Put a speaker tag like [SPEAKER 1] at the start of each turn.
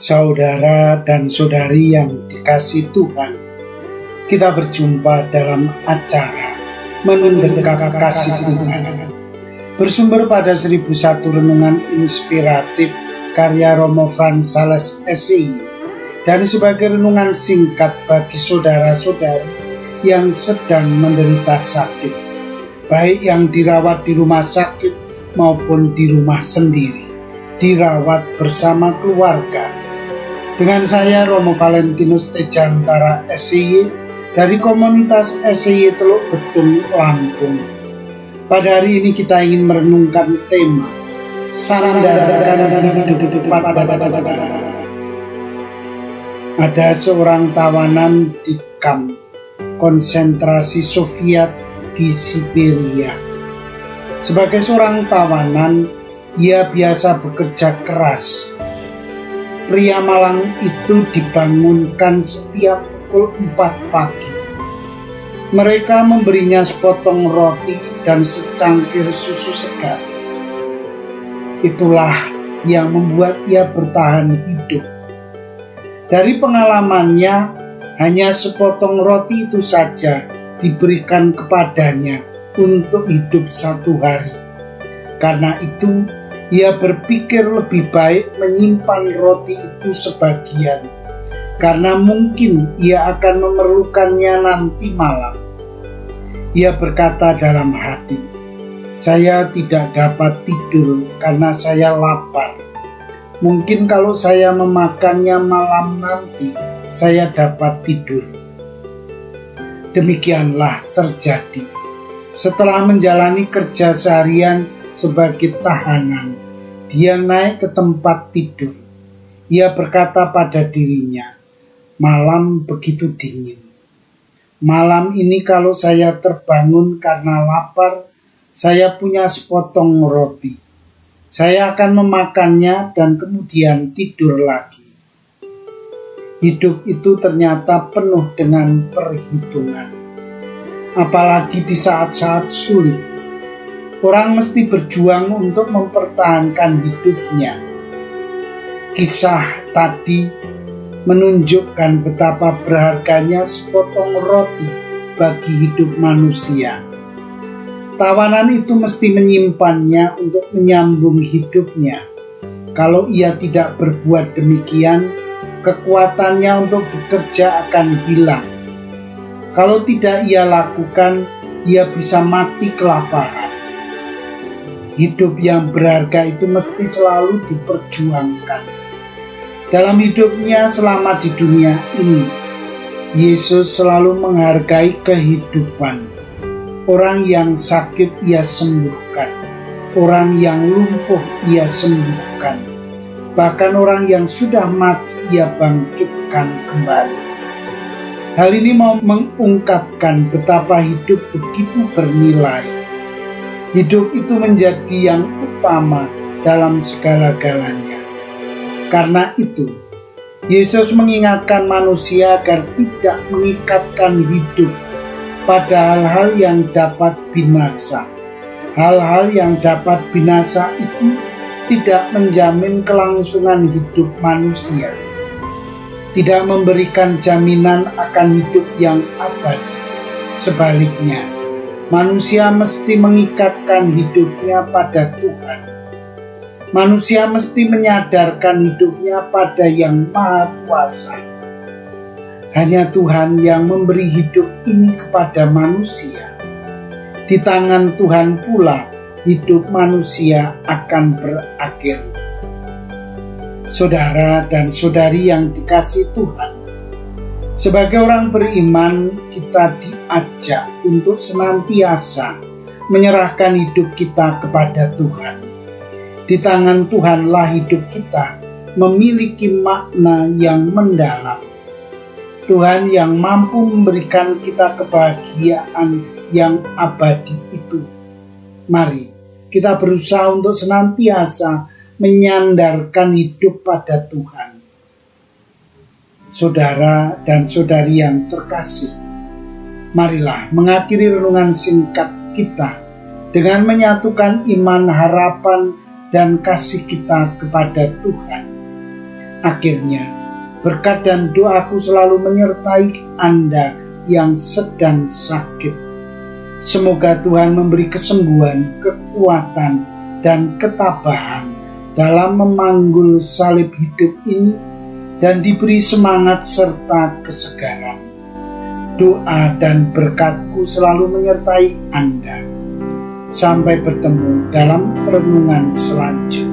[SPEAKER 1] Saudara dan saudari yang dikasihi Tuhan, kita berjumpa dalam acara Mendengar Kasih Tuhan, bersumber pada 1001 renungan inspiratif karya Romo Frans Sales SCI, dan sebagai renungan singkat bagi saudara-saudari yang sedang menderita sakit, baik yang dirawat di rumah sakit maupun di rumah sendiri, dirawat bersama keluarga. Dengan saya Romo Valentinus Tejantara SCI dari komunitas SCI Teluk Betung, Lampung. Pada hari ini kita ingin merenungkan tema sandarkan hidup pada Tuhan. Ada seorang tawanan di kamp konsentrasi Soviet di Siberia. Sebagai seorang tawanan, ia biasa bekerja keras. Pria malang itu dibangunkan setiap pukul 4 pagi. Mereka memberinya sepotong roti dan secangkir susu segar. Itulah yang membuat ia bertahan hidup. Dari pengalamannya, hanya sepotong roti itu saja diberikan kepadanya untuk hidup 1 hari. Karena itu, ia berpikir lebih baik menyimpan roti itu sebagian, karena mungkin ia akan memerlukannya nanti malam. Ia berkata dalam hati, "Saya tidak dapat tidur karena saya lapar. Mungkin kalau saya memakannya malam nanti, saya dapat tidur." Demikianlah terjadi. Setelah menjalani kerja seharian sebagai tahanan, dia naik ke tempat tidur. Ia berkata pada dirinya, "Malam begitu dingin. Malam ini kalau saya terbangun karena lapar, saya punya sepotong roti. Saya akan memakannya dan kemudian tidur lagi." Hidup itu ternyata penuh dengan perhitungan. Apalagi di saat-saat sulit. Orang mesti berjuang untuk mempertahankan hidupnya. Kisah tadi menunjukkan betapa berharganya sepotong roti bagi hidup manusia. Tawanan itu mesti menyimpannya untuk menyambung hidupnya. Kalau ia tidak berbuat demikian, kekuatannya untuk bekerja akan hilang. Kalau tidak ia lakukan, ia bisa mati kelaparan. Hidup yang berharga itu mesti selalu diperjuangkan. Dalam hidupnya selama di dunia ini, Yesus selalu menghargai kehidupan. Orang yang sakit ia sembuhkan, orang yang lumpuh ia sembuhkan, bahkan orang yang sudah mati ia bangkitkan kembali. Hal ini mau mengungkapkan betapa hidup begitu bernilai. Hidup itu menjadi yang utama dalam segala-galanya. Karena itu, Yesus mengingatkan manusia agar tidak mengikatkan hidup pada hal-hal yang dapat binasa. Hal-hal yang dapat binasa itu tidak menjamin kelangsungan hidup manusia, tidak memberikan jaminan akan hidup yang abadi. Sebaliknya, manusia mesti mengikatkan hidupnya pada Tuhan. Manusia mesti menyadarkan hidupnya pada Yang Maha Kuasa. Hanya Tuhan yang memberi hidup ini kepada manusia. Di tangan Tuhan pula hidup manusia akan berakhir. Saudara dan saudari yang dikasihi Tuhan, sebagai orang beriman, kita diajak untuk senantiasa menyerahkan hidup kita kepada Tuhan. Di tangan Tuhanlah hidup kita memiliki makna yang mendalam. Tuhan yang mampu memberikan kita kebahagiaan yang abadi itu. Mari kita berusaha untuk senantiasa menyandarkan hidup pada Tuhan. Saudara dan saudari yang terkasih, marilah mengakhiri renungan singkat kita dengan menyatukan iman, harapan, dan kasih kita kepada Tuhan. Akhirnya, berkat dan doaku selalu menyertai Anda yang sedang sakit. Semoga Tuhan memberi kesembuhan, kekuatan, dan ketabahan dalam memanggul salib hidup ini dan diberi semangat serta kesegaran. Doa dan berkatku selalu menyertai Anda. Sampai bertemu dalam renungan selanjutnya.